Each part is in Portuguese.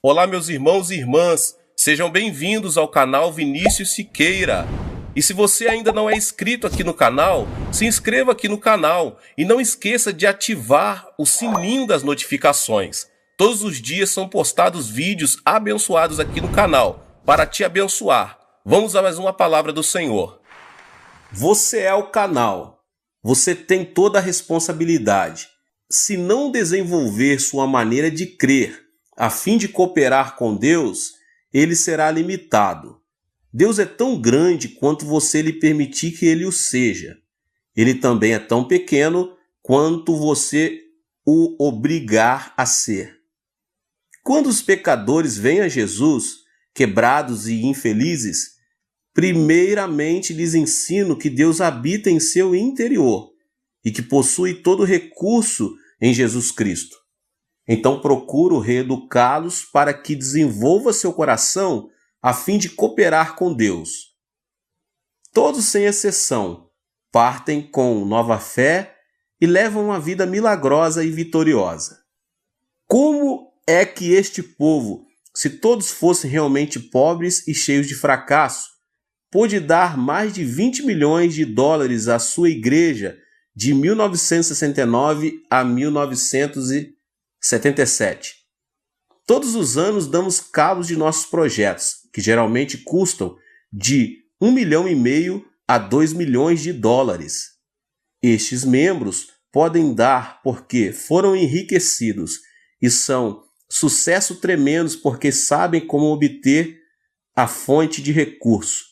Olá, meus irmãos e irmãs, sejam bem-vindos ao canal Vinícius Siqueira. E se você ainda não é inscrito aqui no canal, se inscreva aqui no canal e não esqueça de ativar o sininho das notificações. Todos os dias são postados vídeos abençoados aqui no canal para te abençoar. Vamos a mais uma palavra do Senhor. Você é o canal. Você tem toda a responsabilidade. Se não desenvolver sua maneira de crer a fim de cooperar com Deus, ele será limitado. Deus é tão grande quanto você lhe permitir que ele o seja. Ele também é tão pequeno quanto você o obrigar a ser. Quando os pecadores vêm a Jesus, quebrados e infelizes, primeiramente lhes ensino que Deus habita em seu interior e que possui todo recurso em Jesus Cristo. Então procuro reeducá-los para que desenvolva seu coração a fim de cooperar com Deus. Todos, sem exceção, partem com nova fé e levam uma vida milagrosa e vitoriosa. Como é que este povo, se todos fossem realmente pobres e cheios de fracasso, pôde dar mais de 20 milhões de dólares à sua igreja de 1969 a 1977? Todos os anos damos cabos de nossos projetos, que geralmente custam de 1,5 milhão a 2 milhões de dólares. Estes membros podem dar porque foram enriquecidos e são sucesso tremendos porque sabem como obter a fonte de recurso.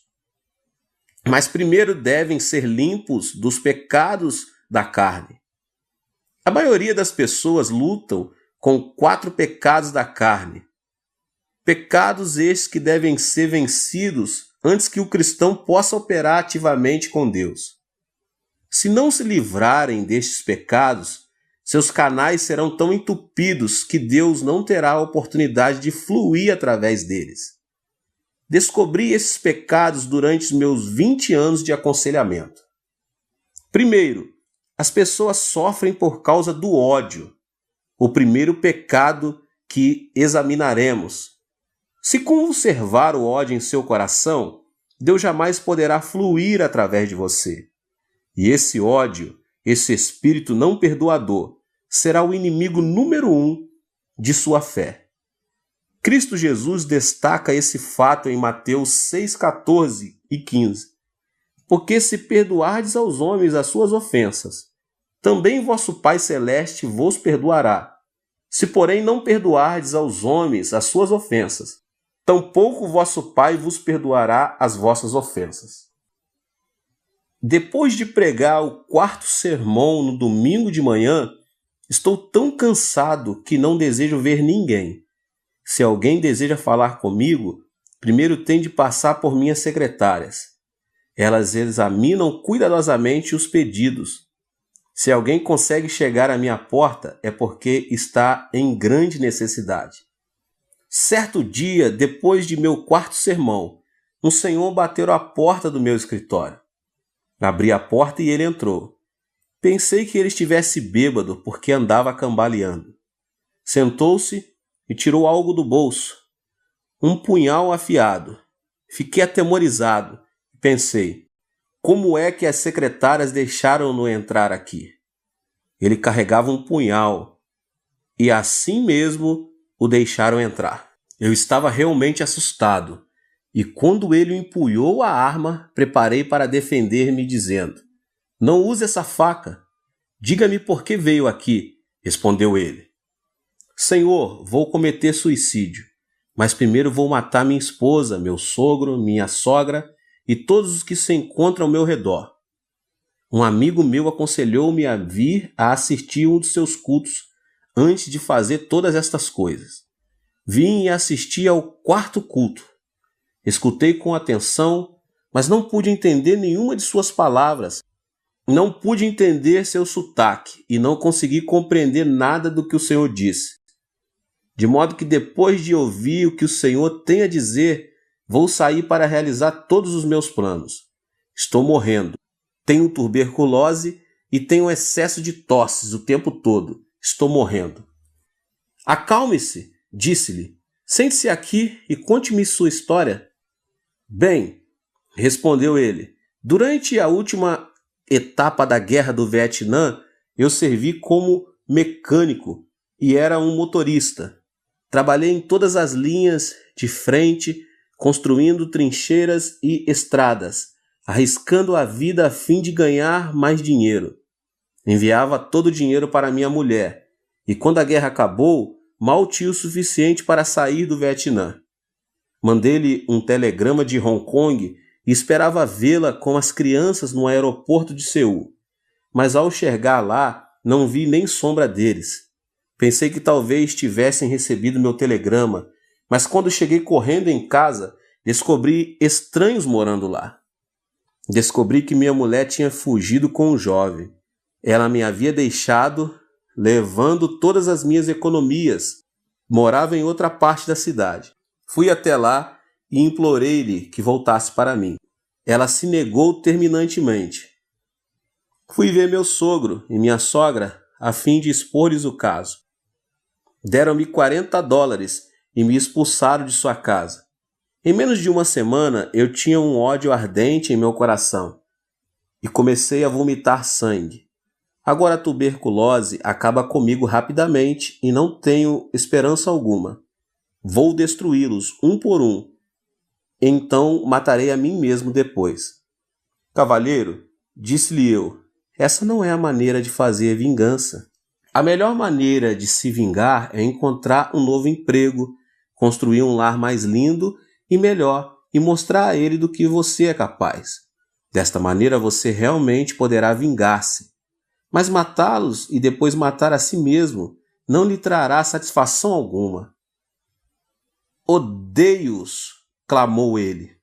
Mas primeiro devem ser limpos dos pecados da carne. A maioria das pessoas lutam com 4 pecados da carne. Pecados estes que devem ser vencidos antes que o cristão possa operar ativamente com Deus. Se não se livrarem destes pecados, seus canais serão tão entupidos que Deus não terá a oportunidade de fluir através deles. Descobri esses pecados durante os meus 20 anos de aconselhamento. Primeiro, as pessoas sofrem por causa do ódio. O primeiro pecado que examinaremos. Se conservar o ódio em seu coração, Deus jamais poderá fluir através de você. E esse ódio, esse espírito não perdoador, será o inimigo número 1 de sua fé. Cristo Jesus destaca esse fato em Mateus 6,14 e 15. Porque se perdoardes aos homens as suas ofensas, também vosso Pai Celeste vos perdoará. Se, porém, não perdoardes aos homens as suas ofensas, tampouco vosso Pai vos perdoará as vossas ofensas. Depois de pregar o 4º sermão no domingo de manhã, estou tão cansado que não desejo ver ninguém. Se alguém deseja falar comigo, primeiro tem de passar por minhas secretárias. Elas examinam cuidadosamente os pedidos. Se alguém consegue chegar à minha porta, é porque está em grande necessidade. Certo dia, depois de meu 4º sermão, um senhor bateu à porta do meu escritório. Abri a porta e ele entrou. Pensei que ele estivesse bêbado porque andava cambaleando. Sentou-se e tirou algo do bolso. Um punhal afiado. Fiquei atemorizado e pensei, como é que as secretárias deixaram-no entrar aqui? Ele carregava um punhal e assim mesmo o deixaram entrar. Eu estava realmente assustado e quando ele empunhou a arma, preparei para defender-me dizendo, não use essa faca. Diga-me por que veio aqui, respondeu ele. Senhor, vou cometer suicídio, mas primeiro vou matar minha esposa, meu sogro, minha sogra e todos os que se encontram ao meu redor. Um amigo meu aconselhou-me a vir a assistir um dos seus cultos antes de fazer todas estas coisas. Vim e assisti ao 4º culto. Escutei com atenção, mas não pude entender nenhuma de suas palavras. Não pude entender seu sotaque e não consegui compreender nada do que o Senhor disse. De modo que depois de ouvir o que o Senhor tem a dizer, vou sair para realizar todos os meus planos. Estou morrendo. Tenho tuberculose e tenho excesso de tosses o tempo todo. Estou morrendo. Acalme-se, disse-lhe. Sente-se aqui e conte-me sua história. Bem, respondeu ele, durante a última etapa da Guerra do Vietnã, eu servi como mecânico e era um motorista. Trabalhei em todas as linhas de frente, construindo trincheiras e estradas, arriscando a vida a fim de ganhar mais dinheiro. Enviava todo o dinheiro para minha mulher, e quando a guerra acabou, mal tinha o suficiente para sair do Vietnã. Mandei-lhe um telegrama de Hong Kong e esperava vê-la com as crianças no aeroporto de Seul. Mas ao chegar lá, não vi nem sombra deles. Pensei que talvez tivessem recebido meu telegrama, mas quando cheguei correndo em casa, descobri estranhos morando lá. Descobri que minha mulher tinha fugido com um jovem. Ela me havia deixado, levando todas as minhas economias. Morava em outra parte da cidade. Fui até lá e implorei-lhe que voltasse para mim. Ela se negou terminantemente. Fui ver meu sogro e minha sogra a fim de expor-lhes o caso. Deram-me $40 e me expulsaram de sua casa. Em menos de uma semana eu tinha um ódio ardente em meu coração e comecei a vomitar sangue. Agora a tuberculose acaba comigo rapidamente e não tenho esperança alguma. Vou destruí-los um por um. Então matarei a mim mesmo depois. Cavalheiro, disse-lhe eu, essa não é a maneira de fazer vingança. A melhor maneira de se vingar é encontrar um novo emprego, construir um lar mais lindo e melhor e mostrar a ele do que você é capaz. Desta maneira você realmente poderá vingar-se. Mas matá-los e depois matar a si mesmo não lhe trará satisfação alguma. Odeio-os, clamou ele.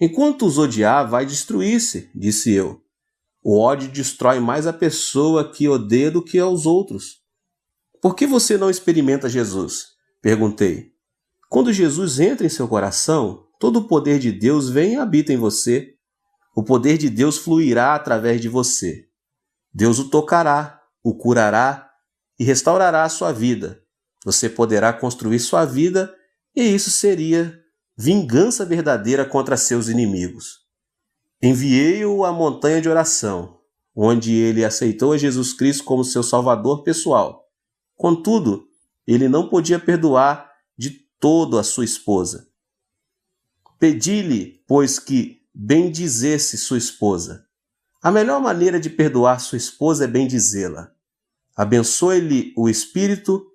Enquanto os odiar, vai destruir-se, disse eu. O ódio destrói mais a pessoa que odeia do que aos outros. Por que você não experimenta Jesus? Perguntei. Quando Jesus entra em seu coração, todo o poder de Deus vem e habita em você. O poder de Deus fluirá através de você. Deus o tocará, o curará e restaurará a sua vida. Você poderá construir sua vida e isso seria vingança verdadeira contra seus inimigos. Enviei-o à montanha de oração, onde ele aceitou a Jesus Cristo como seu salvador pessoal. Contudo, ele não podia perdoar de todo a sua esposa. Pedi-lhe, pois, que bendizesse sua esposa. A melhor maneira de perdoar sua esposa é bendizê-la. Abençoe-lhe o espírito,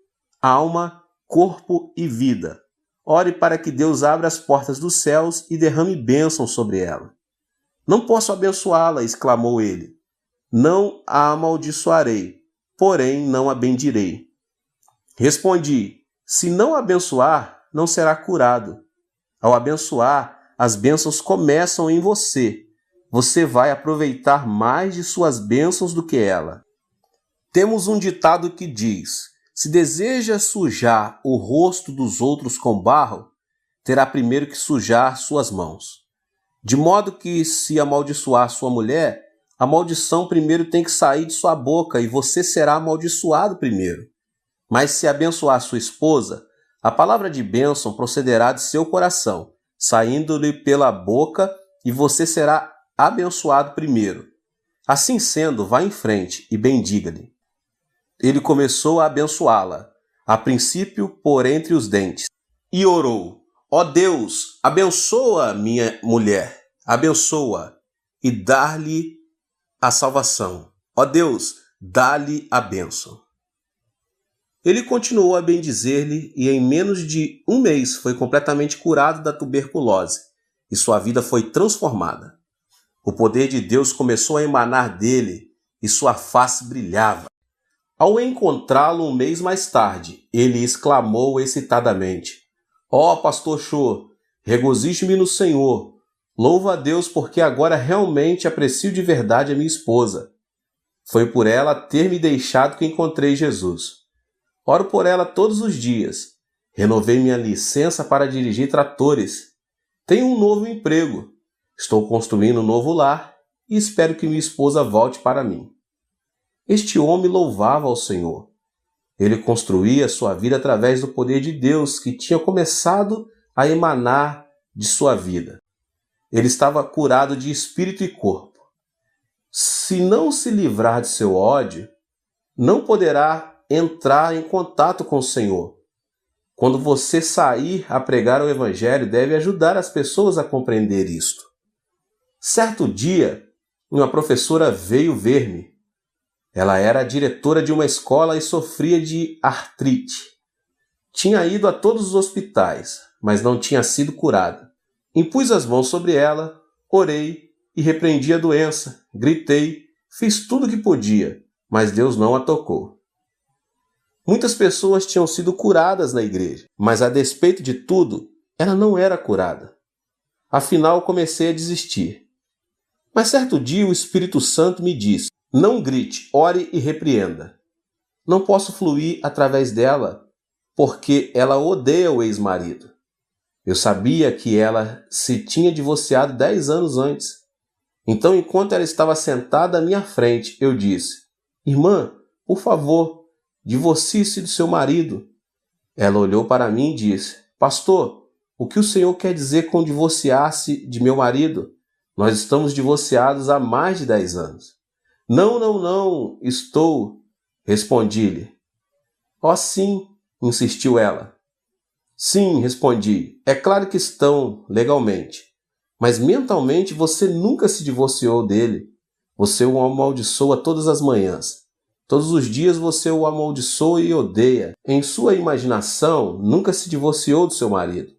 alma, corpo e vida. Ore para que Deus abra as portas dos céus e derrame bênção sobre ela. Não posso abençoá-la, exclamou ele. Não a amaldiçoarei, porém não a bendirei. Respondi, se não a abençoar, não será curado. Ao abençoar, as bênçãos começam em você. Você vai aproveitar mais de suas bênçãos do que ela. Temos um ditado que diz, se deseja sujar o rosto dos outros com barro, terá primeiro que sujar suas mãos. De modo que, se amaldiçoar sua mulher, a maldição primeiro tem que sair de sua boca e você será amaldiçoado primeiro. Mas se abençoar sua esposa, a palavra de bênção procederá de seu coração, saindo-lhe pela boca e você será abençoado primeiro. Assim sendo, vá em frente e bendiga-lhe. Ele começou a abençoá-la, a princípio por entre os dentes, e orou. Ó Deus, abençoa minha mulher, abençoa e dá-lhe a salvação. Ó Deus, dá-lhe a bênção. Ele continuou a bendizer-lhe e em menos de um mês foi completamente curado da tuberculose e sua vida foi transformada. O poder de Deus começou a emanar dele e sua face brilhava. Ao encontrá-lo um mês mais tarde, ele exclamou excitadamente, ó Pastor Cho, regozije-me no Senhor. Louvo a Deus porque agora realmente aprecio de verdade a minha esposa. Foi por ela ter me deixado que encontrei Jesus. Oro por ela todos os dias. Renovei minha licença para dirigir tratores. Tenho um novo emprego. Estou construindo um novo lar e espero que minha esposa volte para mim. Este homem louvava ao Senhor. Ele construía sua vida através do poder de Deus que tinha começado a emanar de sua vida. Ele estava curado de espírito e corpo. Se não se livrar de seu ódio, não poderá entrar em contato com o Senhor. Quando você sair a pregar o Evangelho, deve ajudar as pessoas a compreender isto. Certo dia, uma professora veio ver-me. Ela era a diretora de uma escola e sofria de artrite. Tinha ido a todos os hospitais, mas não tinha sido curada. Impus as mãos sobre ela, orei e repreendi a doença. Gritei, fiz tudo o que podia, mas Deus não a tocou. Muitas pessoas tinham sido curadas na igreja, mas a despeito de tudo, ela não era curada. Afinal, comecei a desistir. Mas certo dia o Espírito Santo me disse: não grite, ore e repreenda. Não posso fluir através dela, porque ela odeia o ex-marido. Eu sabia que ela se tinha divorciado 10 anos antes. Então, enquanto ela estava sentada à minha frente, eu disse: irmã, por favor, divorcie-se do seu marido. Ela olhou para mim e disse: pastor, o que o senhor quer dizer com divorciar-se de meu marido? Nós estamos divorciados há mais de 10 anos. Não, estou, respondi-lhe. Oh, sim, insistiu ela. Sim, respondi, é claro que estão legalmente, mas mentalmente você nunca se divorciou dele. Você o amaldiçoa todas as manhãs. Todos os dias você o amaldiçoa e odeia. Em sua imaginação, nunca se divorciou do seu marido.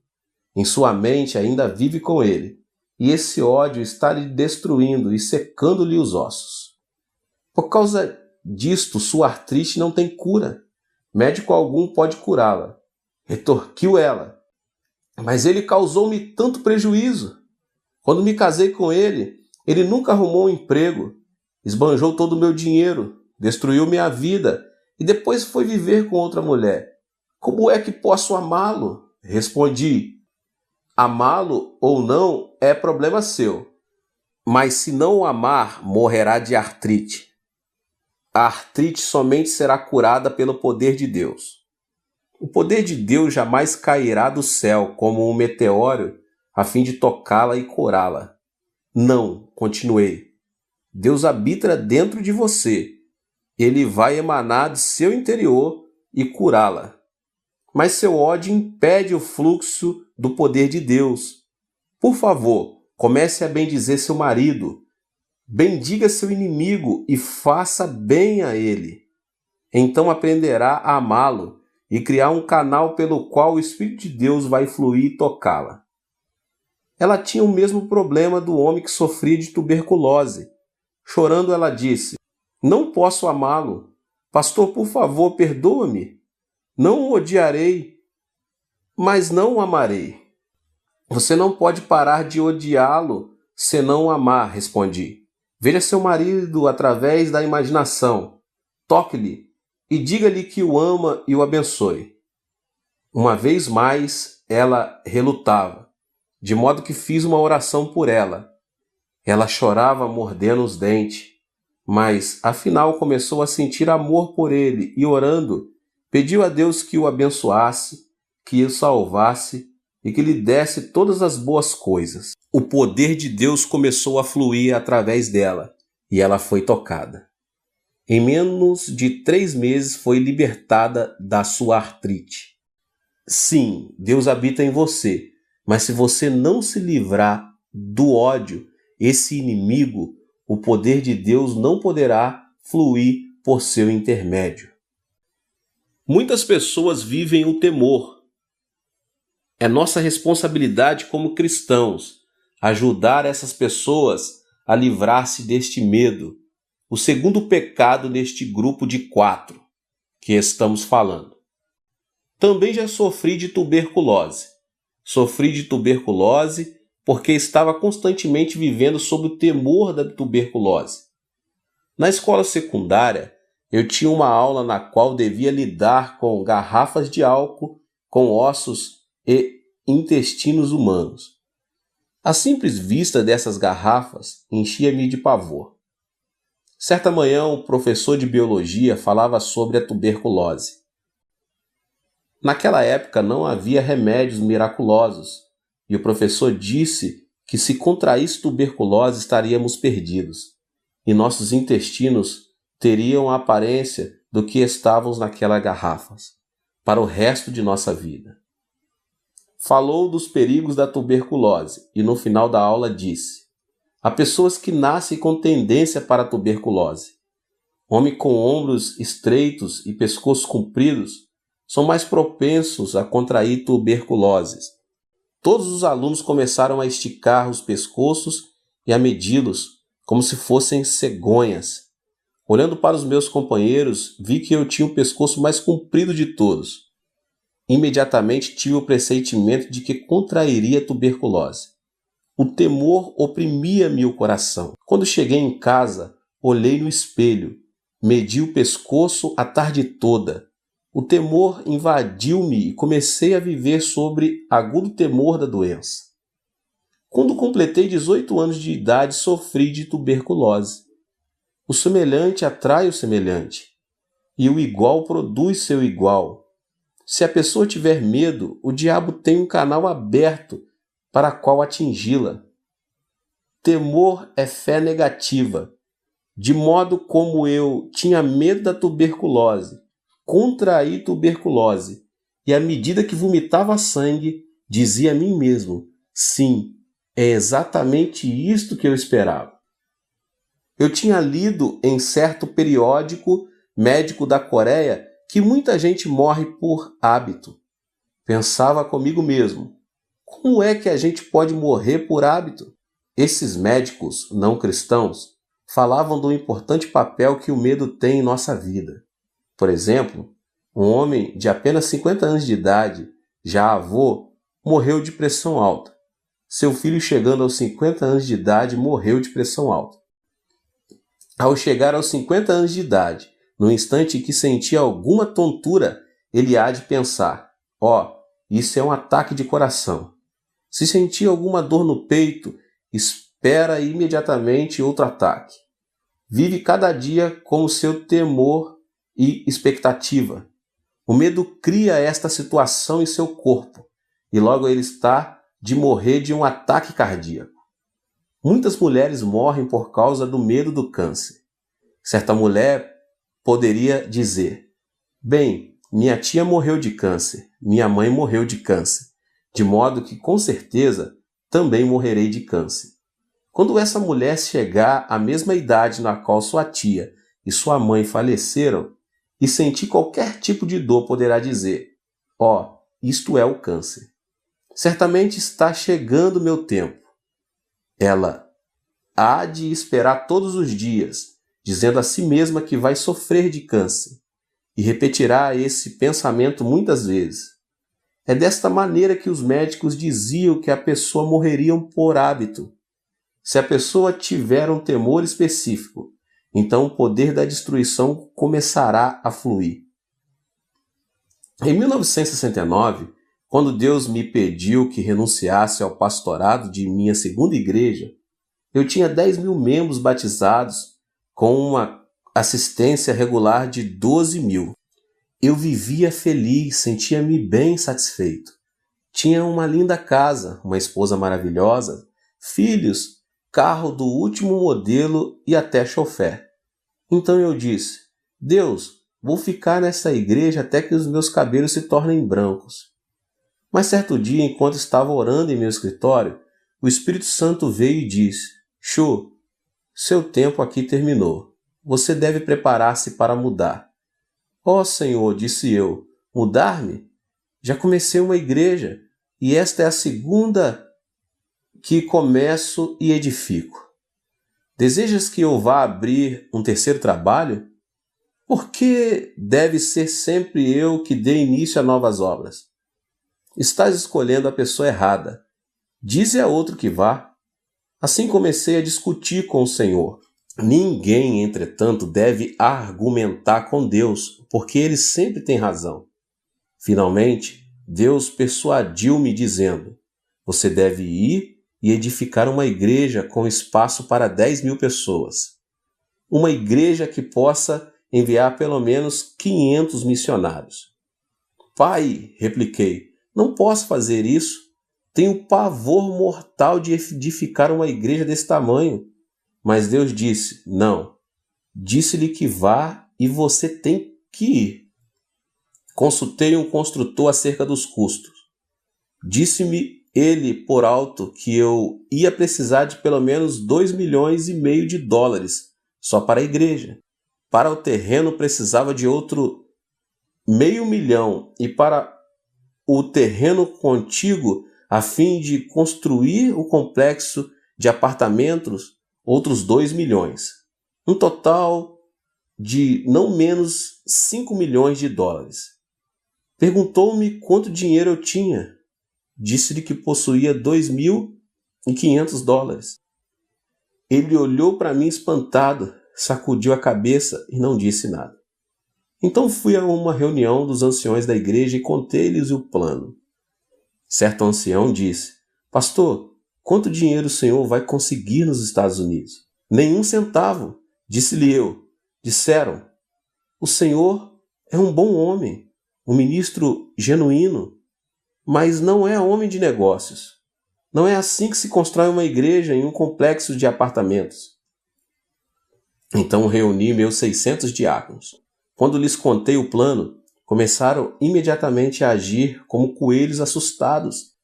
Em sua mente ainda vive com ele. E esse ódio está lhe destruindo e secando-lhe os ossos. Por causa disto, sua artrite não tem cura. Médico algum pode curá-la. Retorquiu ela. Mas ele causou-me tanto prejuízo. Quando me casei com ele, ele nunca arrumou um emprego. Esbanjou todo o meu dinheiro. Destruiu minha vida e depois foi viver com outra mulher. Como é que posso amá-lo? Respondi: amá-lo ou não é problema seu. Mas se não o amar, morrerá de artrite. A artrite somente será curada pelo poder de Deus. O poder de Deus jamais cairá do céu como um meteoro a fim de tocá-la e curá-la. Não, continuei. Deus habita dentro de você. Ele vai emanar de seu interior e curá-la. Mas seu ódio impede o fluxo do poder de Deus. Por favor, comece a bendizer seu marido. Bendiga seu inimigo e faça bem a ele. Então aprenderá a amá-lo e criar um canal pelo qual o Espírito de Deus vai fluir e tocá-la. Ela tinha o mesmo problema do homem que sofria de tuberculose. Chorando, ela disse: não posso amá-lo. Pastor, por favor, perdoa-me. Não o odiarei, mas não o amarei. Você não pode parar de odiá-lo senão o amar, respondi. Veja seu marido através da imaginação. Toque-lhe e diga-lhe que o ama e o abençoe. Uma vez mais, ela relutava, de modo que fiz uma oração por ela. Ela chorava mordendo os dentes. Mas, afinal, começou a sentir amor por ele e, orando, pediu a Deus que o abençoasse, que o salvasse e que lhe desse todas as boas coisas. O poder de Deus começou a fluir através dela e ela foi tocada. Em menos de 3 meses foi libertada da sua artrite. Sim, Deus habita em você, mas se você não se livrar do ódio, esse inimigo, o poder de Deus não poderá fluir por seu intermédio. Muitas pessoas vivem o temor. É nossa responsabilidade como cristãos ajudar essas pessoas a livrar-se deste medo, o segundo pecado neste grupo de 4 que estamos falando. Também já sofri de tuberculose. Sofri de tuberculose porque estava constantemente vivendo sob o temor da tuberculose. Na escola secundária, eu tinha uma aula na qual devia lidar com garrafas de álcool, com ossos e intestinos humanos. A simples vista dessas garrafas enchia-me de pavor. Certa manhã, o professor de biologia falava sobre a tuberculose. Naquela época não havia remédios miraculosos, e o professor disse que se contraísse tuberculose estaríamos perdidos, e nossos intestinos teriam a aparência do que estávamos naquelas garrafas, para o resto de nossa vida. Falou dos perigos da tuberculose e no final da aula disse: há pessoas que nascem com tendência para a tuberculose. Homens com ombros estreitos e pescoços compridos são mais propensos a contrair tuberculose. Todos os alunos começaram a esticar os pescoços e a medi-los como se fossem cegonhas. Olhando para os meus companheiros, vi que eu tinha o pescoço mais comprido de todos. Imediatamente tive o pressentimento de que contrairia tuberculose. O temor oprimia-me o coração. Quando cheguei em casa, olhei no espelho, medi o pescoço a tarde toda. O temor invadiu-me e comecei a viver sobre agudo temor da doença. Quando completei 18 anos de idade, sofri de tuberculose. O semelhante atrai o semelhante, e o igual produz seu igual. Se a pessoa tiver medo, o diabo tem um canal aberto para qual atingi-la. Temor é fé negativa. De modo como eu tinha medo da tuberculose, contraí tuberculose, e à medida que vomitava sangue, dizia a mim mesmo: sim, é exatamente isto que eu esperava. Eu tinha lido em certo periódico médico da Coreia que muita gente morre por hábito. Pensava comigo mesmo: como é que a gente pode morrer por hábito? Esses médicos não cristãos falavam do importante papel que o medo tem em nossa vida. Por exemplo, um homem de apenas 50 anos de idade, já avô, morreu de pressão alta. Seu filho, chegando aos 50 anos de idade, morreu de pressão alta. Ao chegar aos 50 anos de idade, no instante em que sentia alguma tontura, ele há de pensar: isso é um ataque de coração. Se sentir alguma dor no peito, espera imediatamente outro ataque. Vive cada dia com o seu temor e expectativa. O medo cria esta situação em seu corpo, e logo ele está de morrer de um ataque cardíaco. Muitas mulheres morrem por causa do medo do câncer. Certa mulher poderia dizer: bem, minha tia morreu de câncer, minha mãe morreu de câncer, de modo que com certeza também morrerei de câncer. Quando essa mulher chegar à mesma idade na qual sua tia e sua mãe faleceram, e sentir qualquer tipo de dor, poderá dizer: isto é o câncer. Certamente está chegando meu tempo. Ela há de esperar todos os dias, dizendo a si mesma que vai sofrer de câncer, e repetirá esse pensamento muitas vezes. É desta maneira que os médicos diziam que a pessoa morreria por hábito. Se a pessoa tiver um temor específico, então o poder da destruição começará a fluir. Em 1969, quando Deus me pediu que renunciasse ao pastorado de minha segunda igreja, eu tinha 10.000 membros batizados com uma assistência regular de 12.000. Eu vivia feliz, sentia-me bem satisfeito. Tinha uma linda casa, uma esposa maravilhosa, filhos, carro do último modelo e até chofer. Então eu disse: Deus, vou ficar nessa igreja até que os meus cabelos se tornem brancos. Mas certo dia, enquanto estava orando em meu escritório, o Espírito Santo veio e disse: Chu, seu tempo aqui terminou. Você deve preparar-se para mudar. Senhor, disse eu, mudar-me? Já comecei uma igreja e esta é a segunda que começo e edifico. Desejas que eu vá abrir um terceiro trabalho? Por que deve ser sempre eu que dê início a novas obras? Estás escolhendo a pessoa errada. Dize a outro que vá. Assim comecei a discutir com o Senhor. Ninguém, entretanto, deve argumentar com Deus, porque ele sempre tem razão. Finalmente, Deus persuadiu-me dizendo: você deve ir e edificar uma igreja com espaço para 10.000 pessoas. Uma igreja que possa enviar pelo menos 500 missionários. Pai, repliquei, não posso fazer isso. Tenho pavor mortal de edificar uma igreja desse tamanho. Mas Deus disse, não. Disse-lhe que vá e você tem que ir. Consultei um construtor acerca dos custos. Disse-me ele por alto que eu ia precisar de pelo menos 2,5 milhões de dólares só para a igreja. Para o terreno precisava de outro 500 mil e para o terreno contíguo, a fim de construir o complexo de apartamentos, outros 2 milhões. Um total de não menos 5 milhões de dólares. Perguntou-me quanto dinheiro eu tinha. Disse-lhe que possuía 2.500 dólares. Ele olhou para mim espantado, sacudiu a cabeça e não disse nada. Então fui a uma reunião dos anciões da igreja e contei-lhes o plano. Certo ancião disse, pastor, quanto dinheiro o senhor vai conseguir nos Estados Unidos? Nenhum centavo, disse-lhe eu. Disseram, o senhor é um bom homem, um ministro genuíno, mas não é homem de negócios. Não é assim que se constrói uma igreja em um complexo de apartamentos. Então reuni meus 600 diáconos. Quando lhes contei o plano, começaram imediatamente a agir como coelhos assustados,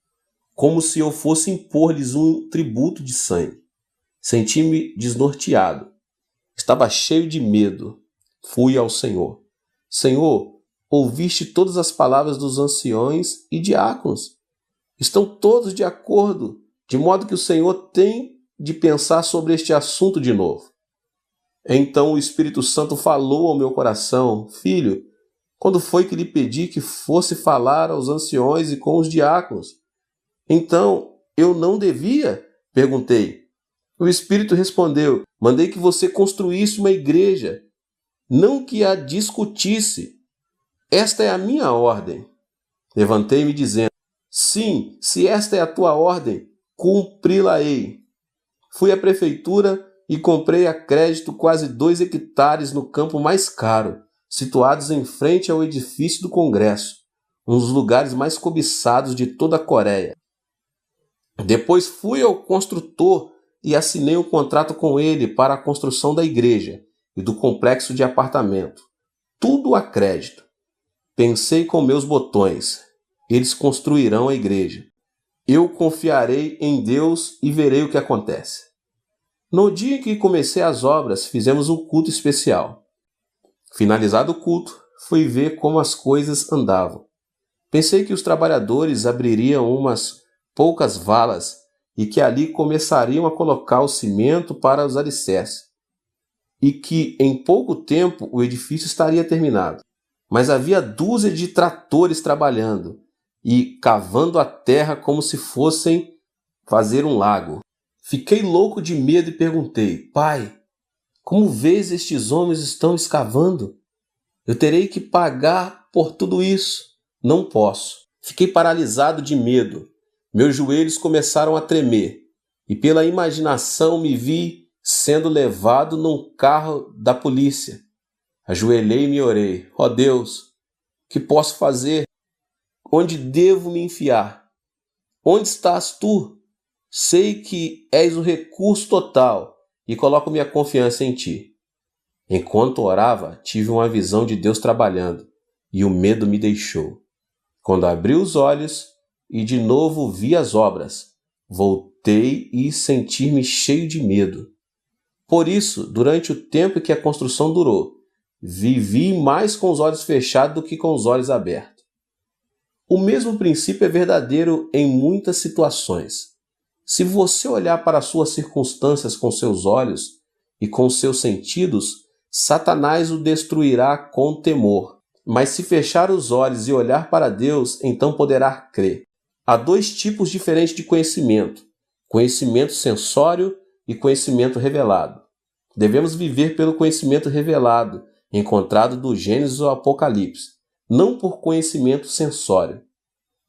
como se eu fosse impor-lhes um tributo de sangue. Senti-me desnorteado. Estava cheio de medo. Fui ao Senhor. Senhor, ouviste todas as palavras dos anciões e diáconos. Estão todos de acordo, de modo que o Senhor tem de pensar sobre este assunto de novo. Então o Espírito Santo falou ao meu coração, filho, quando foi que lhe pedi que fosse falar aos anciões e com os diáconos? Então, eu não devia? Perguntei. O Espírito respondeu, mandei que você construísse uma igreja, não que a discutisse. Esta é a minha ordem. Levantei-me dizendo, sim, se esta é a tua ordem, cumpri-la-ei. Fui à prefeitura e comprei a crédito quase 2 hectares no campo mais caro, situados em frente ao edifício do Congresso, um dos lugares mais cobiçados de toda a Coreia. Depois fui ao construtor e assinei um contrato com ele para a construção da igreja e do complexo de apartamento. Tudo a crédito. Pensei com meus botões. Eles construirão a igreja. Eu confiarei em Deus e verei o que acontece. No dia em que comecei as obras, fizemos um culto especial. Finalizado o culto, fui ver como as coisas andavam. Pensei que os trabalhadores abririam umas poucas valas e que ali começariam a colocar o cimento para os alicerces, e que em pouco tempo o edifício estaria terminado. Mas havia dúzia de tratores trabalhando e cavando a terra como se fossem fazer um lago. Fiquei louco de medo e perguntei, pai, como vês estes homens estão escavando? Eu terei que pagar por tudo isso. Não posso. Fiquei paralisado de medo. Meus joelhos começaram a tremer e pela imaginação me vi sendo levado num carro da polícia. Ajoelhei-me e orei. Ó Deus, o que posso fazer? Onde devo me enfiar? Onde estás tu? Sei que és o recurso total e coloco minha confiança em ti. Enquanto orava, tive uma visão de Deus trabalhando e o medo me deixou. Quando abri os olhos e de novo vi as obras, voltei e senti-me cheio de medo. Por isso, durante o tempo que a construção durou, vivi mais com os olhos fechados do que com os olhos abertos. O mesmo princípio é verdadeiro em muitas situações. Se você olhar para as suas circunstâncias com seus olhos e com seus sentidos, Satanás o destruirá com temor. Mas se fechar os olhos e olhar para Deus, então poderá crer. Há 2 tipos diferentes de conhecimento: conhecimento sensório e conhecimento revelado. Devemos viver pelo conhecimento revelado, encontrado do Gênesis ao Apocalipse, não por conhecimento sensório.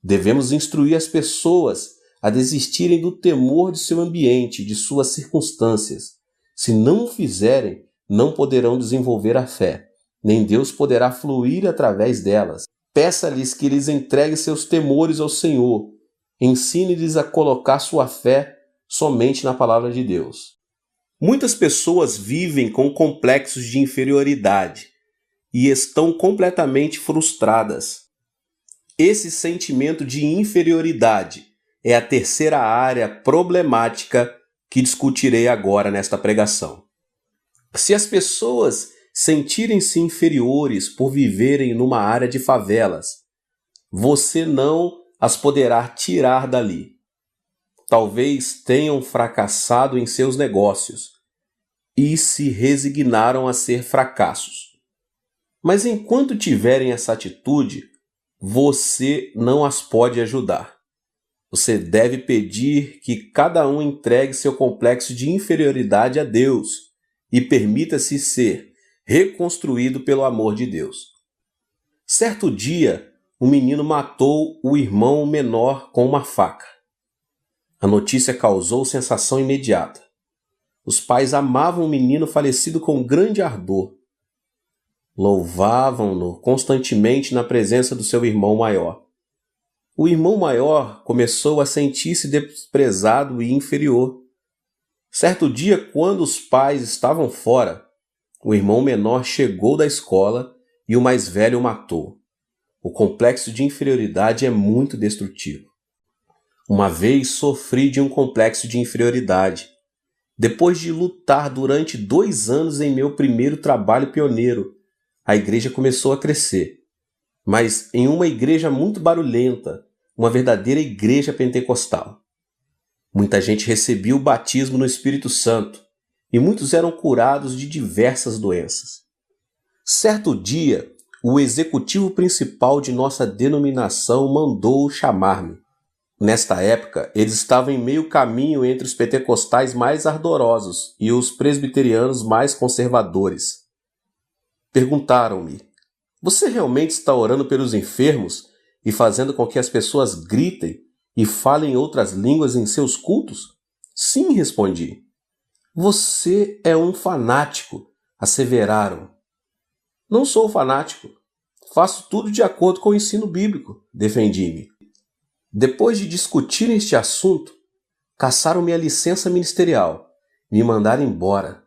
Devemos instruir as pessoas a desistirem do temor de seu ambiente, de suas circunstâncias. Se não o fizerem, não poderão desenvolver a fé, nem Deus poderá fluir através delas. Peça-lhes que lhes entregue seus temores ao Senhor. Ensine-lhes a colocar sua fé somente na palavra de Deus. Muitas pessoas vivem com complexos de inferioridade e estão completamente frustradas. Esse sentimento de inferioridade é a terceira área problemática que discutirei agora nesta pregação. Se as pessoas sentirem-se inferiores por viverem numa área de favelas, você não as poderá tirar dali. Talvez tenham fracassado em seus negócios e se resignaram a ser fracassos. Mas enquanto tiverem essa atitude, você não as pode ajudar. Você deve pedir que cada um entregue seu complexo de inferioridade a Deus e permita-se ser reconstruído pelo amor de Deus. Certo dia, um menino matou o irmão menor com uma faca. A notícia causou sensação imediata. Os pais amavam o menino falecido com grande ardor. Louvavam-no constantemente na presença do seu irmão maior. O irmão maior começou a sentir-se desprezado e inferior. Certo dia, quando os pais estavam fora, o irmão menor chegou da escola e o mais velho o matou. O complexo de inferioridade é muito destrutivo. Uma vez sofri de um complexo de inferioridade. Depois de lutar durante 2 anos em meu primeiro trabalho pioneiro, a igreja começou a crescer. Mas em uma igreja muito barulhenta, uma verdadeira igreja pentecostal. Muita gente recebia o batismo no Espírito Santo e muitos eram curados de diversas doenças. Certo dia, o executivo principal de nossa denominação mandou chamar-me. Nesta época, eles estavam em meio caminho entre os pentecostais mais ardorosos e os presbiterianos mais conservadores. Perguntaram-me: "Você realmente está orando pelos enfermos e fazendo com que as pessoas gritem e falem outras línguas em seus cultos?" "Sim", respondi. "Você é um fanático", asseveraram. "Não sou fanático. Faço tudo de acordo com o ensino bíblico", defendi-me. Depois de discutir este assunto, cassaram-me a licença ministerial, me mandaram embora.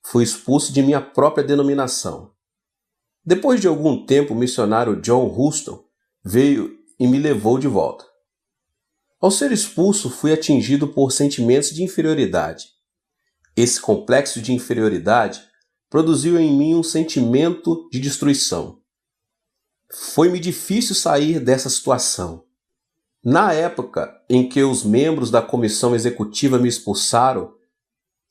Fui expulso de minha própria denominação. Depois de algum tempo, o missionário John Huston veio e me levou de volta. Ao ser expulso, fui atingido por sentimentos de inferioridade. Esse complexo de inferioridade produziu em mim um sentimento de destruição. Foi-me difícil sair dessa situação. Na época em que os membros da comissão executiva me expulsaram,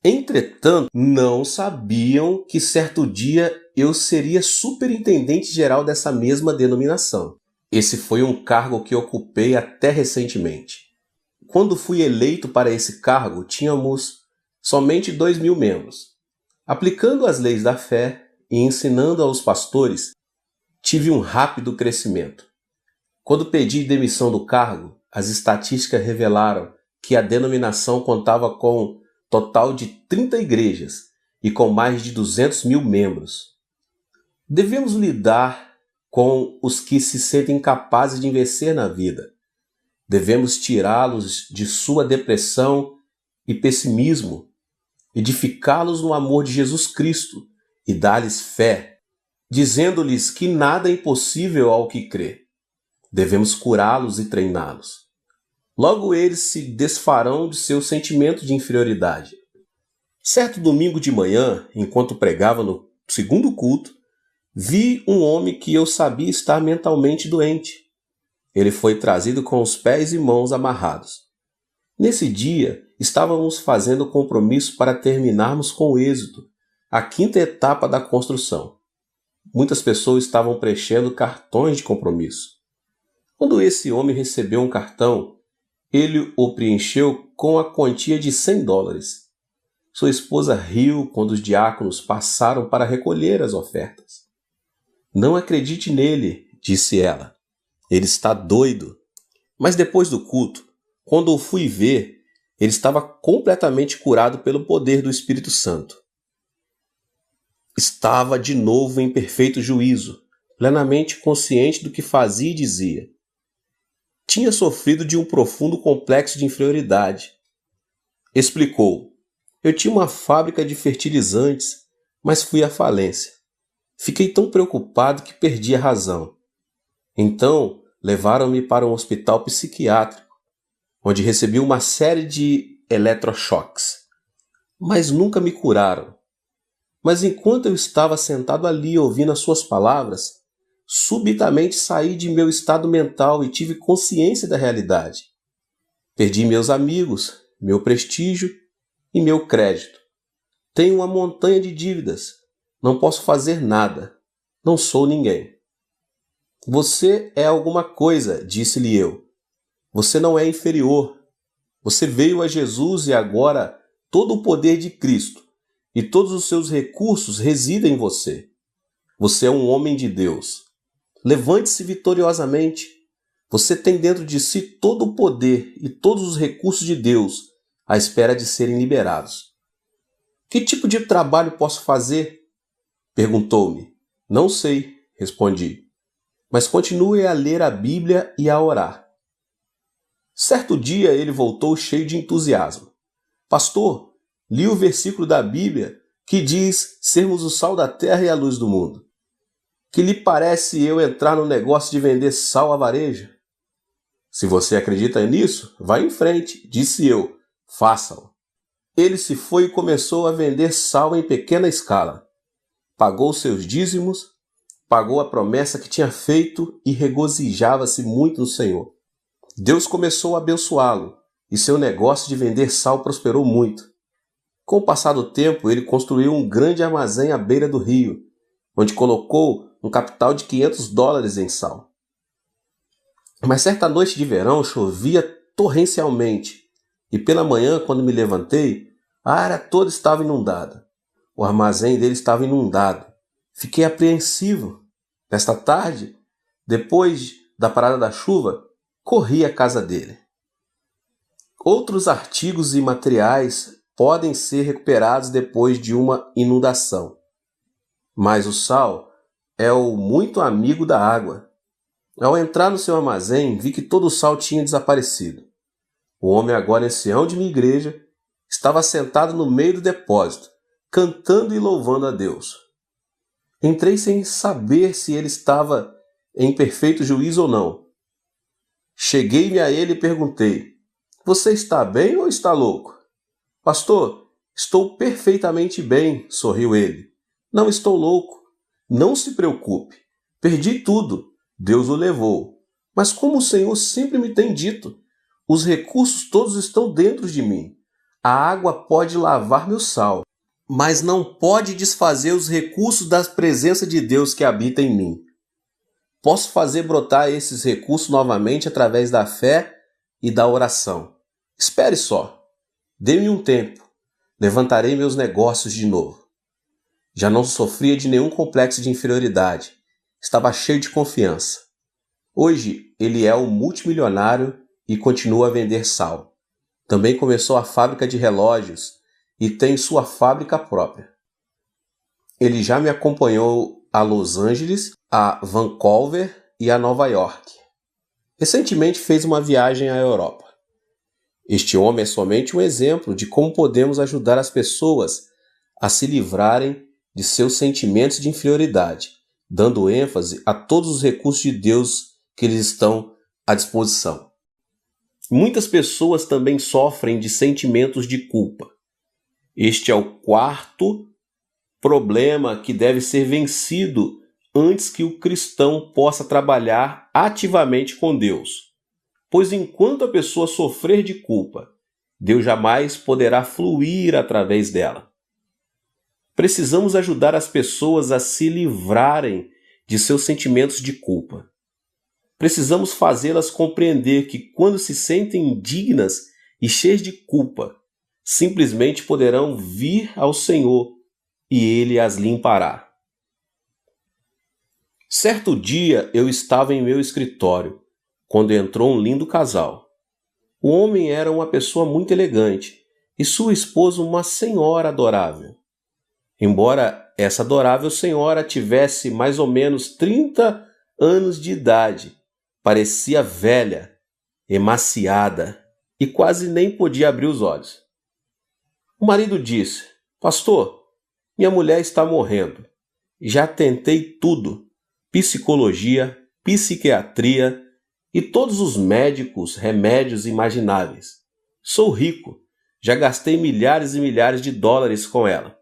entretanto, não sabiam que certo dia eu seria superintendente-geral dessa mesma denominação. Esse foi um cargo que ocupei até recentemente. Quando fui eleito para esse cargo, tínhamos somente 2.000 membros. Aplicando as leis da fé e ensinando aos pastores, tive um rápido crescimento. Quando pedi demissão do cargo, as estatísticas revelaram que a denominação contava com total de 30 igrejas e com mais de 200.000 membros. Devemos lidar com os que se sentem capazes de vencer na vida. Devemos tirá-los de sua depressão e pessimismo, edificá-los no amor de Jesus Cristo e dar-lhes fé, dizendo-lhes que nada é impossível ao que crê. Devemos curá-los e treiná-los. Logo eles se desfarão de seu sentimento de inferioridade. Certo domingo de manhã, enquanto pregava no segundo culto, vi um homem que eu sabia estar mentalmente doente. Ele foi trazido com os pés e mãos amarrados. Nesse dia, estávamos fazendo compromisso para terminarmos com êxito a 5ª etapa da construção. Muitas pessoas estavam preenchendo cartões de compromisso. Quando esse homem recebeu um cartão, ele o preencheu com a quantia de $100. Sua esposa riu quando os diáconos passaram para recolher as ofertas. "Não acredite nele", disse ela. "Ele está doido." Mas depois do culto, quando o fui ver, ele estava completamente curado pelo poder do Espírito Santo. Estava de novo em perfeito juízo, plenamente consciente do que fazia e dizia. Tinha sofrido de um profundo complexo de inferioridade. Explicou: eu tinha uma fábrica de fertilizantes, mas fui à falência. Fiquei tão preocupado que perdi a razão. Então, levaram-me para um hospital psiquiátrico, onde recebi uma série de eletrochoques. Mas nunca me curaram. Mas enquanto eu estava sentado ali ouvindo as suas palavras, subitamente saí de meu estado mental e tive consciência da realidade. Perdi meus amigos, meu prestígio e meu crédito. Tenho uma montanha de dívidas. Não posso fazer nada. Não sou ninguém. Você é alguma coisa, disse-lhe eu. Você não é inferior. Você veio a Jesus e agora todo o poder de Cristo e todos os seus recursos residem em você. Você é um homem de Deus. Levante-se vitoriosamente. Você tem dentro de si todo o poder e todos os recursos de Deus à espera de serem liberados. Que tipo de trabalho posso fazer? Perguntou-me. Não sei, respondi. Mas continue a ler a Bíblia e a orar. Certo dia ele voltou cheio de entusiasmo. Pastor, li o versículo da Bíblia que diz sermos o sal da terra e a luz do mundo. Que lhe parece eu entrar no negócio de vender sal a varejo? Se você acredita nisso, vá em frente, disse eu. Faça-o. Ele se foi e começou a vender sal em pequena escala. Pagou seus dízimos, pagou a promessa que tinha feito e regozijava-se muito no Senhor. Deus começou a abençoá-lo e seu negócio de vender sal prosperou muito. Com o passar do tempo, ele construiu um grande armazém à beira do rio, onde colocou um capital de $500 em sal. Mas certa noite de verão chovia torrencialmente e pela manhã, quando me levantei, a área toda estava inundada. O armazém dele estava inundado. Fiquei apreensivo. Nesta tarde, depois da parada da chuva, corri à casa dele. Outros artigos e materiais podem ser recuperados depois de uma inundação. Mas o sal é o muito amigo da água. Ao entrar no seu armazém, vi que todo o sal tinha desaparecido. O homem, agora ancião de minha igreja, estava sentado no meio do depósito, cantando e louvando a Deus. Entrei sem saber se ele estava em perfeito juízo ou não. Cheguei-me a ele e perguntei: você está bem ou está louco? Pastor, estou perfeitamente bem, sorriu ele. Não estou louco. Não se preocupe. Perdi tudo. Deus o levou. Mas como o Senhor sempre me tem dito, os recursos todos estão dentro de mim. A água pode lavar meu sal, mas não pode desfazer os recursos da presença de Deus que habita em mim. Posso fazer brotar esses recursos novamente através da fé e da oração. Espere só. Dê-me um tempo. Levantarei meus negócios de novo. Já não sofria de nenhum complexo de inferioridade. Estava cheio de confiança. Hoje, ele é um multimilionário e continua a vender sal. Também começou a fábrica de relógios e tem sua fábrica própria. Ele já me acompanhou a Los Angeles, a Vancouver e a Nova York. Recentemente fez uma viagem à Europa. Este homem é somente um exemplo de como podemos ajudar as pessoas a se livrarem de seus sentimentos de inferioridade, dando ênfase a todos os recursos de Deus que lhes estão à disposição. Muitas pessoas também sofrem de sentimentos de culpa. Este é o quarto problema que deve ser vencido antes que o cristão possa trabalhar ativamente com Deus. Pois enquanto a pessoa sofrer de culpa, Deus jamais poderá fluir através dela. Precisamos ajudar as pessoas a se livrarem de seus sentimentos de culpa. Precisamos fazê-las compreender que quando se sentem indignas e cheias de culpa, simplesmente poderão vir ao Senhor e Ele as limpará. Certo dia eu estava em meu escritório, quando entrou um lindo casal. O homem era uma pessoa muito elegante e sua esposa uma senhora adorável. Embora essa adorável senhora tivesse mais ou menos 30 anos de idade. Parecia velha, emaciada e quase nem podia abrir os olhos. O marido disse: Pastor, minha mulher está morrendo. Já tentei tudo: psicologia, psiquiatria e todos os médicos, remédios imagináveis. Sou rico, já gastei milhares e milhares de dólares com ela.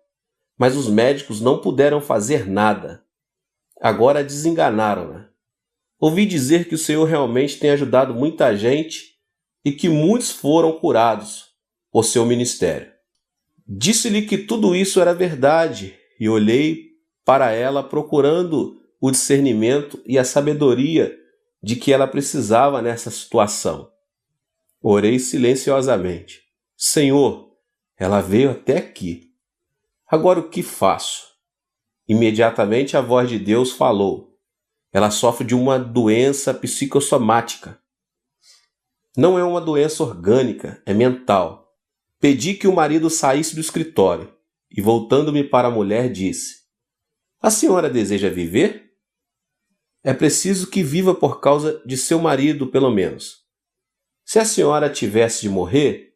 Mas os médicos não puderam fazer nada. Agora desenganaram-na. Ouvi dizer que o Senhor realmente tem ajudado muita gente e que muitos foram curados por seu ministério. Disse-lhe que tudo isso era verdade e olhei para ela procurando o discernimento e a sabedoria de que ela precisava nessa situação. Orei silenciosamente. Senhor, ela veio até aqui. Agora o que faço? Imediatamente a voz de Deus falou. Ela sofre de uma doença psicossomática. Não é uma doença orgânica, é mental. Pedi que o marido saísse do escritório e, voltando-me para a mulher, disse: A senhora deseja viver? É preciso que viva por causa de seu marido, pelo menos. Se a senhora tivesse de morrer,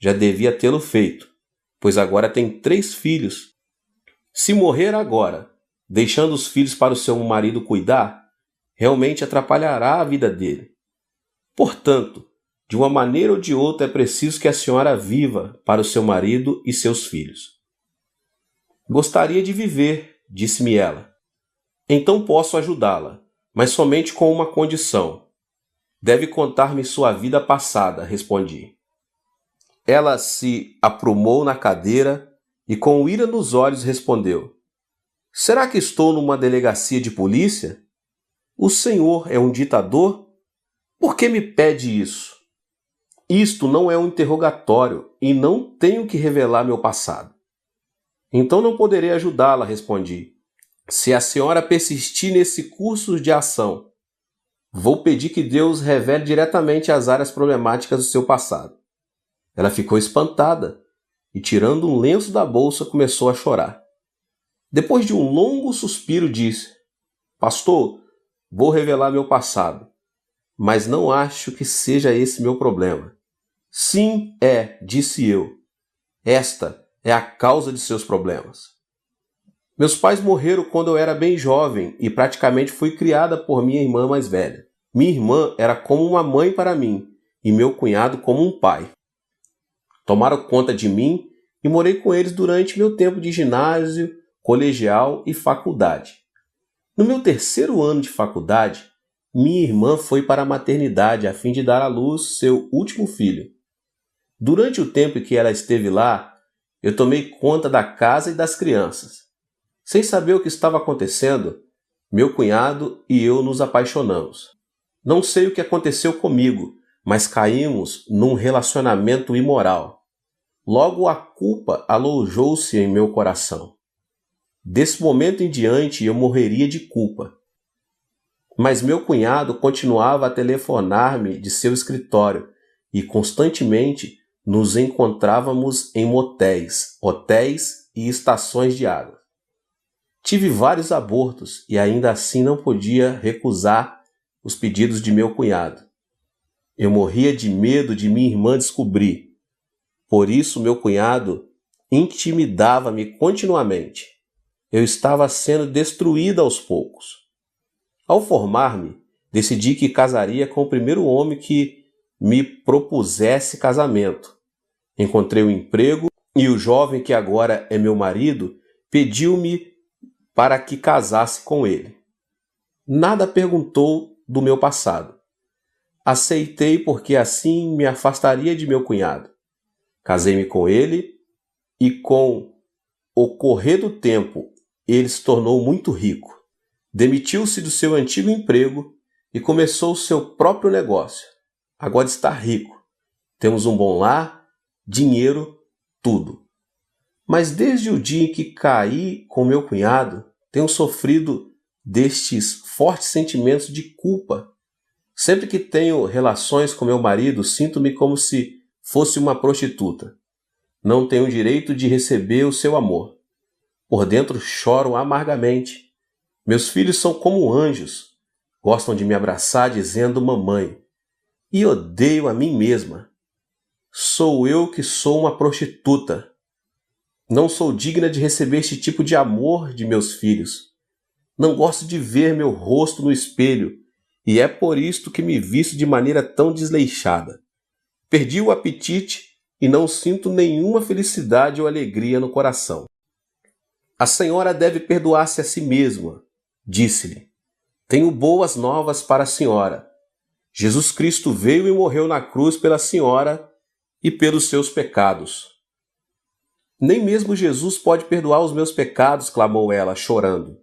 já devia tê-lo feito, pois agora tem 3 filhos. Se morrer agora, deixando os filhos para o seu marido cuidar, realmente atrapalhará a vida dele. Portanto, de uma maneira ou de outra é preciso que a senhora viva para o seu marido e seus filhos. Gostaria de viver, disse-me ela. Então posso ajudá-la, mas somente com uma condição. Deve contar-me sua vida passada, respondi. Ela se aprumou na cadeira e com ira nos olhos respondeu: Será que estou numa delegacia de polícia? O senhor é um ditador? Por que me pede isso? Isto não é um interrogatório e não tenho que revelar meu passado. Então não poderei ajudá-la, respondi. Se a senhora persistir nesse curso de ação, vou pedir que Deus revele diretamente as áreas problemáticas do seu passado. Ela ficou espantada e, tirando um lenço da bolsa, começou a chorar. Depois de um longo suspiro, disse: Pastor, vou revelar meu passado, mas não acho que seja esse meu problema. Sim, disse eu. Esta é a causa de seus problemas. Meus pais morreram quando eu era bem jovem e praticamente fui criada por minha irmã mais velha. Minha irmã era como uma mãe para mim e meu cunhado como um pai. Tomaram conta de mim e morei com eles durante meu tempo de ginásio, colegial e faculdade. No meu 3º ano de faculdade, minha irmã foi para a maternidade a fim de dar à luz seu último filho. Durante o tempo em que ela esteve lá, eu tomei conta da casa e das crianças. Sem saber o que estava acontecendo, meu cunhado e eu nos apaixonamos. Não sei o que aconteceu comigo, mas caímos num relacionamento imoral. Logo a culpa alojou-se em meu coração. Desse momento em diante eu morreria de culpa. Mas meu cunhado continuava a telefonar-me de seu escritório e constantemente nos encontrávamos em motéis, hotéis e estações de água. Tive vários abortos e ainda assim não podia recusar os pedidos de meu cunhado. Eu morria de medo de minha irmã descobrir. Por isso meu cunhado intimidava-me continuamente. Eu estava sendo destruída aos poucos. Ao formar-me, decidi que casaria com o primeiro homem que me propusesse casamento. Encontrei um emprego e o jovem que agora é meu marido pediu-me para que casasse com ele. Nada perguntou do meu passado. Aceitei porque assim me afastaria de meu cunhado. Casei-me com ele e com o correr do tempo ele se tornou muito rico. Demitiu-se do seu antigo emprego e começou o seu próprio negócio. Agora está rico. Temos um bom lar, dinheiro, tudo. Mas desde o dia em que caí com meu cunhado, tenho sofrido destes fortes sentimentos de culpa. Sempre que tenho relações com meu marido, sinto-me como se fosse uma prostituta. Não tenho o direito de receber o seu amor. por dentro choro amargamente. Meus filhos são como anjos, gostam de me abraçar dizendo mamãe, e odeio a mim mesma. Sou eu que sou uma prostituta. Não sou digna de receber este tipo de amor de meus filhos. Não gosto de ver meu rosto no espelho, e é por isto que me visto de maneira tão desleixada. Perdi o apetite e não sinto nenhuma felicidade ou alegria no coração. A senhora deve perdoar-se a si mesma, disse-lhe. Tenho boas novas para a senhora. Jesus Cristo veio e morreu na cruz pela senhora e pelos seus pecados. Nem mesmo Jesus pode perdoar os meus pecados, clamou ela, chorando.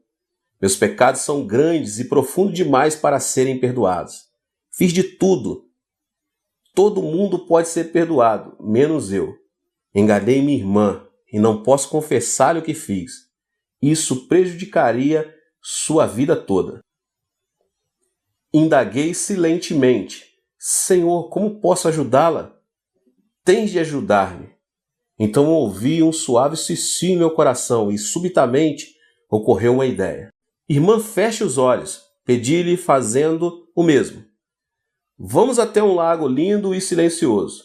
Meus pecados são grandes e profundos demais para serem perdoados. Fiz de tudo. Todo mundo pode ser perdoado, menos eu. Enganei minha irmã e não posso confessar-lhe o que fiz. Isso prejudicaria sua vida toda. Indaguei silentemente. Senhor, como posso ajudá-la? Tens de ajudar-me. Então ouvi um suave sussurro em meu coração e subitamente ocorreu uma ideia. Irmã, feche os olhos. Pedi-lhe fazendo o mesmo. Vamos até um lago lindo e silencioso.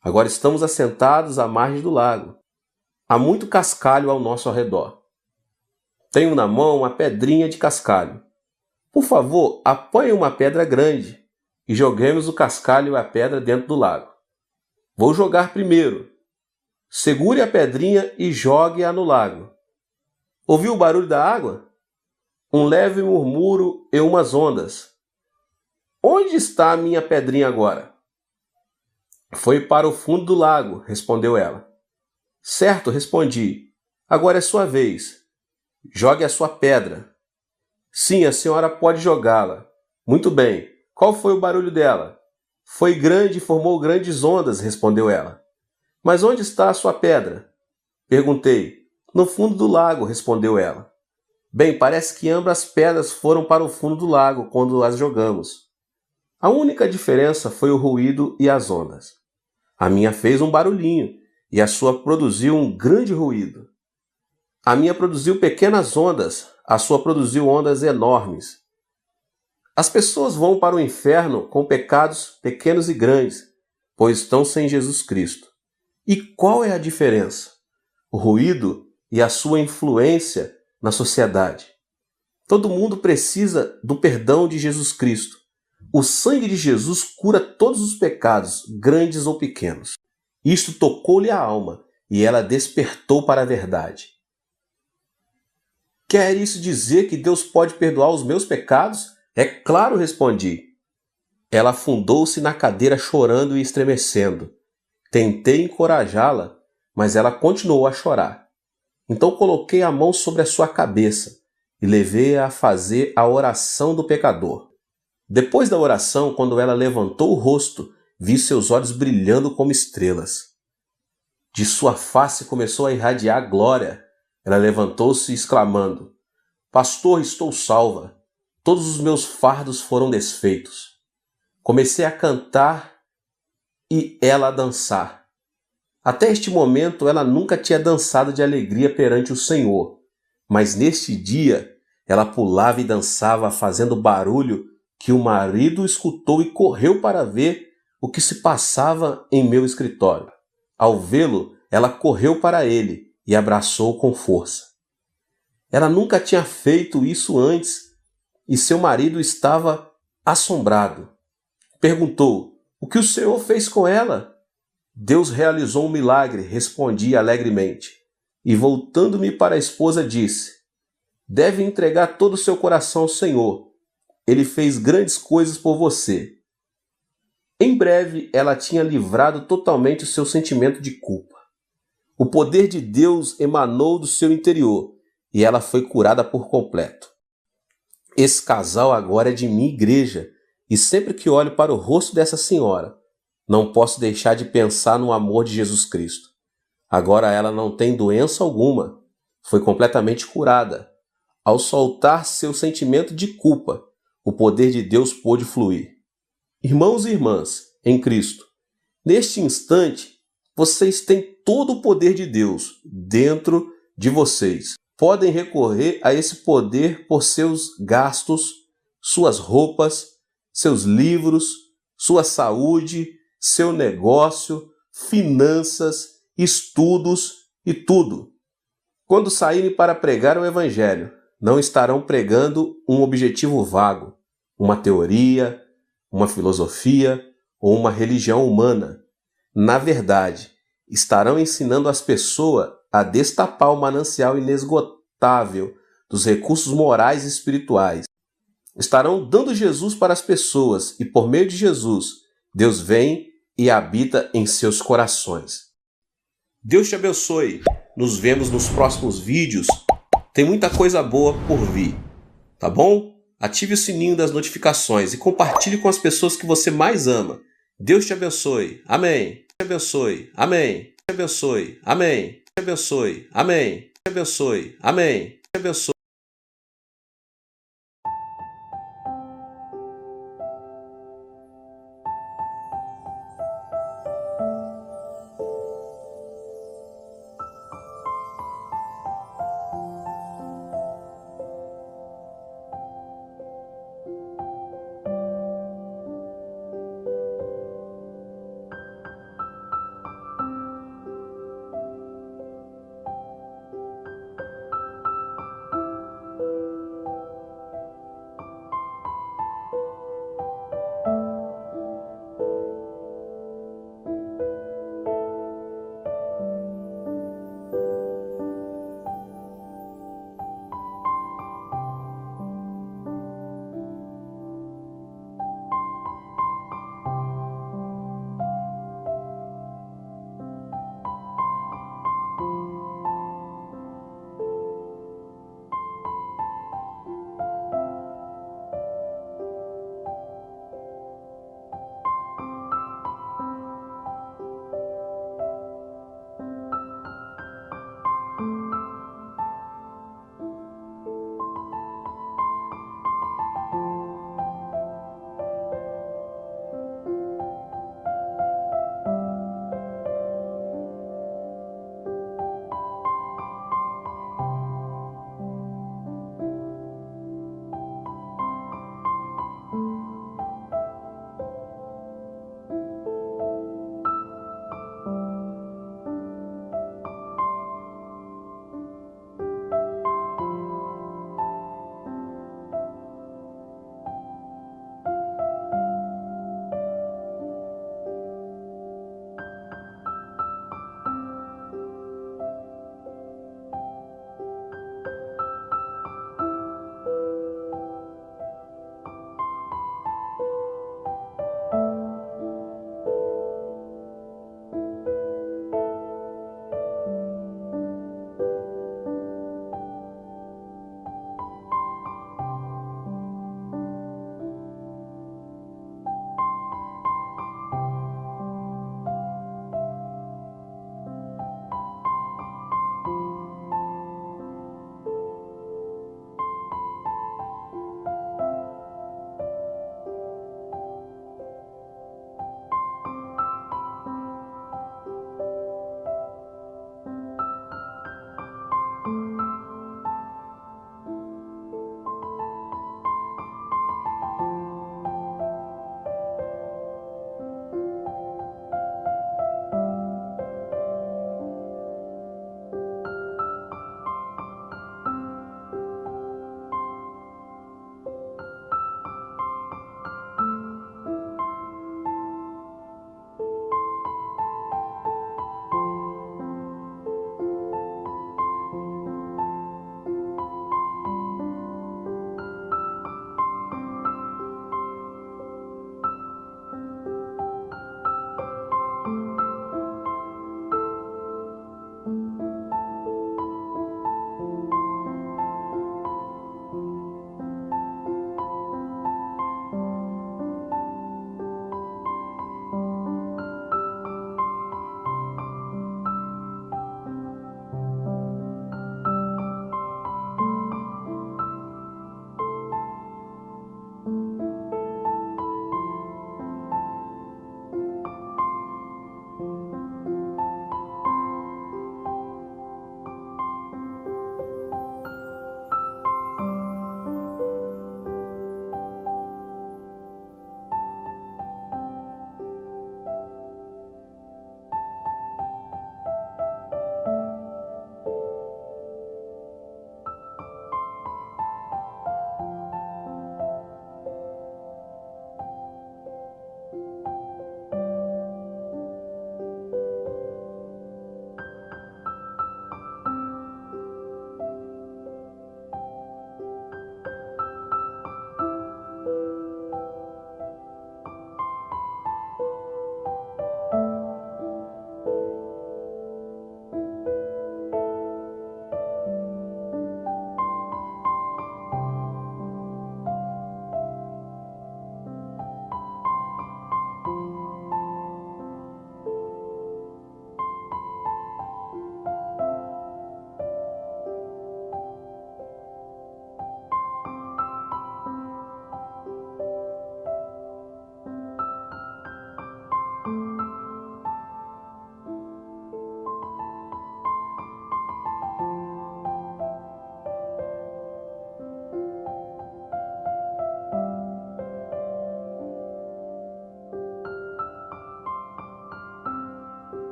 Agora estamos assentados à margem do lago. Há muito cascalho ao nosso redor. Tenho na mão uma pedrinha de cascalho. Por favor, apanhe uma pedra grande e joguemos o cascalho e a pedra dentro do lago. Vou jogar primeiro. Segure a pedrinha e jogue-a no lago. Ouviu o barulho da água? Um leve murmúrio e umas ondas. Onde está a minha pedrinha agora? Foi para o fundo do lago, respondeu ela. Certo, respondi. Agora é sua vez. Jogue a sua pedra. Sim, a senhora pode jogá-la. Muito bem. Qual foi o barulho dela? Foi grande e formou grandes ondas, respondeu ela. Mas onde está a sua pedra? Perguntei. No fundo do lago, respondeu ela. Bem, parece que ambas as pedras foram para o fundo do lago quando as jogamos. A única diferença foi o ruído e as ondas. A minha fez um barulhinho e a sua produziu um grande ruído. A minha produziu pequenas ondas, a sua produziu ondas enormes. As pessoas vão para o inferno com pecados pequenos e grandes, pois estão sem Jesus Cristo. E qual é a diferença? O ruído e a sua influência na sociedade. Todo mundo precisa do perdão de Jesus Cristo. O sangue de Jesus cura todos os pecados, grandes ou pequenos. Isto tocou-lhe a alma e ela despertou para a verdade. Quer isso dizer que Deus pode perdoar os meus pecados? É claro, respondi. Ela afundou-se na cadeira chorando e estremecendo. Tentei encorajá-la, mas ela continuou a chorar. Então coloquei a mão sobre a sua cabeça e levei-a a fazer a oração do pecador. Depois da oração, quando ela levantou o rosto, vi seus olhos brilhando como estrelas. De sua face começou a irradiar glória. Ela levantou-se exclamando, Pastor, estou salva. Todos os meus fardos foram desfeitos. Comecei a cantar e ela a dançar. Até este momento ela nunca tinha dançado de alegria perante o Senhor, mas neste dia ela pulava e dançava fazendo barulho que o marido escutou e correu para ver o que se passava em meu escritório. Ao vê-lo, ela correu para ele e abraçou com força. Ela nunca tinha feito isso antes e seu marido estava assombrado. Perguntou, o que o Senhor fez com ela? Deus realizou um milagre, respondi alegremente. E voltando-me para a esposa, disse, deve entregar todo o seu coração ao Senhor. Ele fez grandes coisas por você. Em breve, ela tinha livrado totalmente o seu sentimento de culpa. O poder de Deus emanou do seu interior e ela foi curada por completo. Esse casal agora é de minha igreja e sempre que olho para o rosto dessa senhora, não posso deixar de pensar no amor de Jesus Cristo. Agora ela não tem doença alguma, foi completamente curada. Ao soltar seu sentimento de culpa, o poder de Deus pôde fluir. Irmãos e irmãs, em Cristo, neste instante, vocês têm todo o poder de Deus dentro de vocês podem recorrer a esse poder por seus gastos, suas roupas, seus livros, sua saúde, seu negócio, finanças, estudos e tudo. Quando saírem para pregar o Evangelho, não estarão pregando um objetivo vago, uma teoria, uma filosofia ou uma religião humana. Na verdade, estarão ensinando as pessoas a destapar o manancial inesgotável dos recursos morais e espirituais. Estarão dando Jesus para as pessoas e, por meio de Jesus, Deus vem e habita em seus corações. Deus te abençoe. Nos vemos nos próximos vídeos. Tem muita coisa boa por vir, tá bom? Ative o sininho das notificações e compartilhe com as pessoas que você mais ama. Deus te abençoe. Amém. Te abençoe. Amém. Te abençoe. Amém. Te abençoe. Amém. Te abençoe. Amém. Te abençoe.